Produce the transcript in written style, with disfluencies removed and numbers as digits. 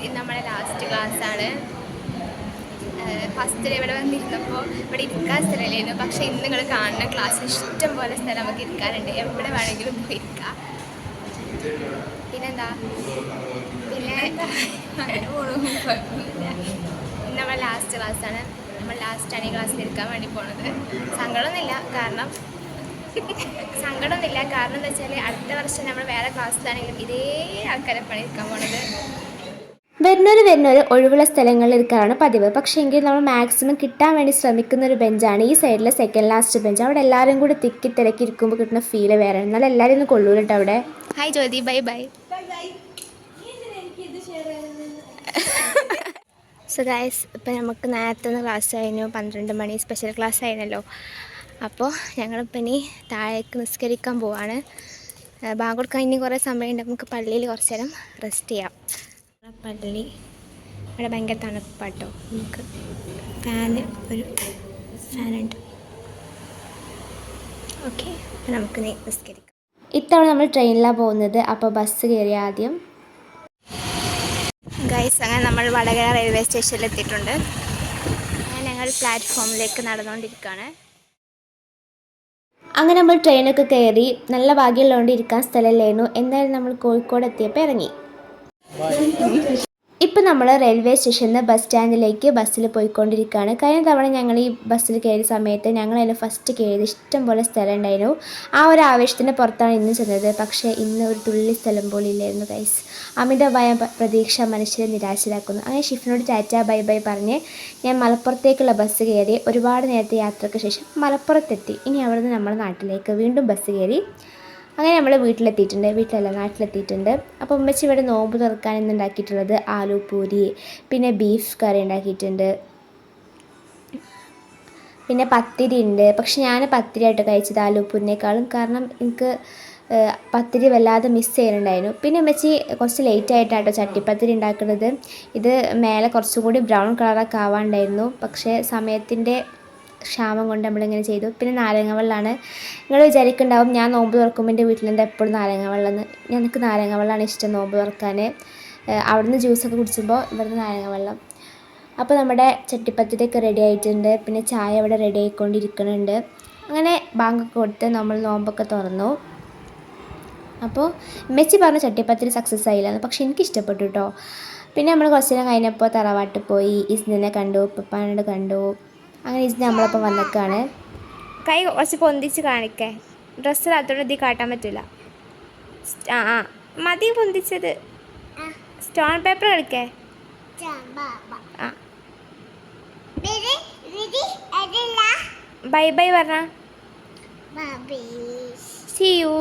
ഇന്ന് നമ്മുടെ ലാസ്റ്റ് ക്ലാസ്സാണ്. ഫസ്റ്റ് ഇവിടെ വന്നിരുന്നപ്പോൾ ഇവിടെ ഇരിക്കാൻ സ്ഥലമില്ലായിരുന്നു. പക്ഷേ ഇന്ന് നിങ്ങൾ കാണുന്ന ക്ലാസ്സിൽ ഇഷ്ടം പോലെ സ്ഥലം നമുക്ക് ഇരിക്കാനുണ്ട്. എവിടെ വേണമെങ്കിലും പോയി ഇരിക്കാം. പിന്നെന്താ ഇന്ന് നമ്മുടെ ലാസ്റ്റ് ക്ലാസ്സാണ്. നമ്മൾ ലാസ്റ്റാണ് ഈ ക്ലാസ്സിൽ ഇരിക്കാൻ വേണ്ടി പോണത്. സങ്കടമൊന്നുമില്ല, കാരണം എന്താ വെച്ചാൽ അടുത്ത വർഷം നമ്മൾ വേറെ ക്ലാസ്സിലാണെങ്കിലും ഇതേ ആൾക്കാരെ പണിയെടുക്കാൻ പോണത്. വരുന്നവർ ഒഴിവുള്ള സ്ഥലങ്ങളിൽ ഇരിക്കാറാണ് പതിവ്. പക്ഷേ എങ്കിൽ നമ്മൾ മാക്സിമം കിട്ടാൻ വേണ്ടി ശ്രമിക്കുന്ന ഒരു ബെഞ്ചാണ് ഈ സൈഡിലെ സെക്കൻഡ് ലാസ്റ്റ് ബെഞ്ച്. അവിടെ എല്ലാവരും കൂടി തിക്കി തിരക്കി ഇരിക്കുമ്പോൾ കിട്ടുന്ന ഫീല് വേറെ. എന്നാലും എല്ലാവരും ഒന്നും കൊള്ളൂല കേട്ടോ അവിടെ. Hi Jyoti, bye bye. So guys, ഇപ്പം നമുക്ക് നേരത്തെ ക്ലാസ് ആയിരുന്നു, 12 മണി സ്പെഷ്യൽ ക്ലാസ് ആയിരുന്നല്ലോ. അപ്പോൾ ഞങ്ങളിപ്പോൾ ഇനി താഴേക്ക് നിസ്കരിക്കാൻ പോവാണ്. ബാങ്ക് കൊടുക്കാൻ ഇനി കുറേ സമയമുണ്ട്. നമുക്ക് പള്ളിയിൽ കുറച്ച് നേരം റെസ്റ്റ് ചെയ്യാം. പള്ളി ഇവിടെ ഭയങ്കര തണുപ്പാട്ടോ. നമുക്ക് ഒരു ഫാനുണ്ട്. ഓക്കെ, നമുക്ക് നിസ്കരിക്കാം. ഇത്തവണ നമ്മൾ ട്രെയിനിലാണ് പോകുന്നത്. അപ്പോൾ ബസ് കയറി ആദ്യം. ഗൈസ്, അങ്ങനെ നമ്മൾ വടകര റെയിൽവേ സ്റ്റേഷനിൽ എത്തിയിട്ടുണ്ട്. അങ്ങനെ ഞങ്ങൾ പ്ലാറ്റ്ഫോമിലേക്ക് നടന്നുകൊണ്ടിരിക്കുകയാണ്. അങ്ങനെ നമ്മൾ ട്രെയിനൊക്കെ കയറി. നല്ല ഭാഗ്യമുള്ളതുകൊണ്ട് ഇരിക്കാൻ സ്ഥലമില്ലായിരുന്നു. എന്തായാലും നമ്മൾ കോഴിക്കോട് എത്തിയപ്പോൾ ഇറങ്ങി. ഇപ്പം നമ്മൾ റെയിൽവേ സ്റ്റേഷനിൽ നിന്ന് ബസ് സ്റ്റാൻഡിലേക്ക് ബസ്സിൽ പോയിക്കൊണ്ടിരിക്കുകയാണ്. കഴിഞ്ഞ തവണ ഞങ്ങൾ ഈ ബസ്സിൽ കയറിയ സമയത്ത് ഞങ്ങളതിന് ഫസ്റ്റ് കയറി ഇഷ്ടം പോലെ സ്ഥലം ഉണ്ടായിരുന്നു. ആ ഒരു ആവേശത്തിൻ്റെ പുറത്താണ് ഇന്ന് ചെന്നത്. പക്ഷേ ഇന്ന് ഒരു തുള്ളി സ്ഥലം പോലും ഇല്ലായിരുന്നു ഗൈസ്. അമിതമായ പ്രതീക്ഷ മനുഷ്യരെ നിരാശരാക്കുന്നു. അങ്ങനെ ഷിഫിനോട് ടാറ്റ ബൈ ബൈ പറഞ്ഞ് ഞാൻ മലപ്പുറത്തേക്കുള്ള ബസ് കയറി. ഒരുപാട് നേരത്തെ യാത്രയ്ക്ക് ശേഷം മലപ്പുറത്തെത്തി. ഇനി അവിടുന്ന് നമ്മുടെ നാട്ടിലേക്ക് വീണ്ടും ബസ് കയറി. അങ്ങനെ നമ്മൾ നാട്ടിലെത്തിയിട്ടുണ്ട്. അപ്പോൾ ഉമ്മച്ചി ഇവിടെ നോമ്പ് തുറക്കാൻ ഇന്ന് ഉണ്ടാക്കിയിട്ടുള്ളത് ആലു പൂരി, പിന്നെ ബീഫ് കറി ഉണ്ടാക്കിയിട്ടുണ്ട്, പിന്നെ പത്തിരി ഉണ്ട്. പക്ഷെ ഞാൻ പത്തിരിയായിട്ട് കഴിച്ചത് ആലു പൂരിനേക്കാളും, കാരണം എനിക്ക് പത്തിരി വല്ലാതെ മിസ് ചെയ്യുന്നുണ്ടായിരുന്നു. പിന്നെ ഉമ്മച്ചി കുറച്ച് ലേറ്റായിട്ടാട്ടോ ചട്ടിപ്പത്തിരി ഉണ്ടാക്കുന്നത്. ഇത് മേലെ കുറച്ചും കൂടി ബ്രൗൺ കളറൊക്കെ ആവാണ്ടായിരുന്നു. പക്ഷേ സമയത്തിൻ്റെ ക്ഷാമം കൊണ്ട് നമ്മളിങ്ങനെ ചെയ്തു. പിന്നെ നാരങ്ങ വെള്ളമാണ്. നിങ്ങൾ വിചാരിക്കുന്നുണ്ടാവും ഞാൻ നോമ്പ് തുറക്കുമ്പോൾ എൻ്റെ വീട്ടിലുണ്ട് എപ്പോഴും നാരങ്ങ വെള്ളം എന്ന്. എനിക്ക് നാരങ്ങ വെള്ളമാണ് ഇഷ്ടം നോമ്പ് തുറക്കാൻ. അവിടുന്ന് ജ്യൂസൊക്കെ കുടിച്ചുമ്പോൾ ഇവിടുന്ന് നാരങ്ങ വെള്ളം. അപ്പോൾ നമ്മുടെ ചട്ടിപ്പത്തിരിയൊക്കെ റെഡി ആയിട്ടുണ്ട്. പിന്നെ ചായ ഇവിടെ റെഡി ആയിക്കൊണ്ടിരിക്കുന്നുണ്ട്. അങ്ങനെ ബാങ്കൊക്കെ കൊടുത്ത് നമ്മൾ നോമ്പൊക്കെ തുറന്നു. അപ്പോൾ മെച്ചി പറഞ്ഞ ചട്ടിപ്പത്തിരി സക്സസ് ആയില്ലാന്ന്, പക്ഷെ എനിക്ക് ഇഷ്ടപ്പെട്ടു കേട്ടോ. പിന്നെ നമ്മൾ കുറച്ച് നേരം കഴിഞ്ഞപ്പോൾ തറവാട്ടിൽ പോയി ഇസ്നിനെ കണ്ടു, പപ്പാനോട് കണ്ടു. അങ്ങനെ ഇസ്നി നമ്മളപ്പോൾ വന്നേക്കാണ്. കൈ കുറച്ച് പൊന്തിച്ച് കാണിക്കേ. ഡ്രസ്സ് അതോടെ ഇതിൽ കാട്ടാൻ പറ്റില്ല. മതി പൊന്തിച്ചത്. സ്റ്റോൺ പേപ്പർ കളിക്കേ. ബൈ ബൈ പറഞ്ഞ. See you.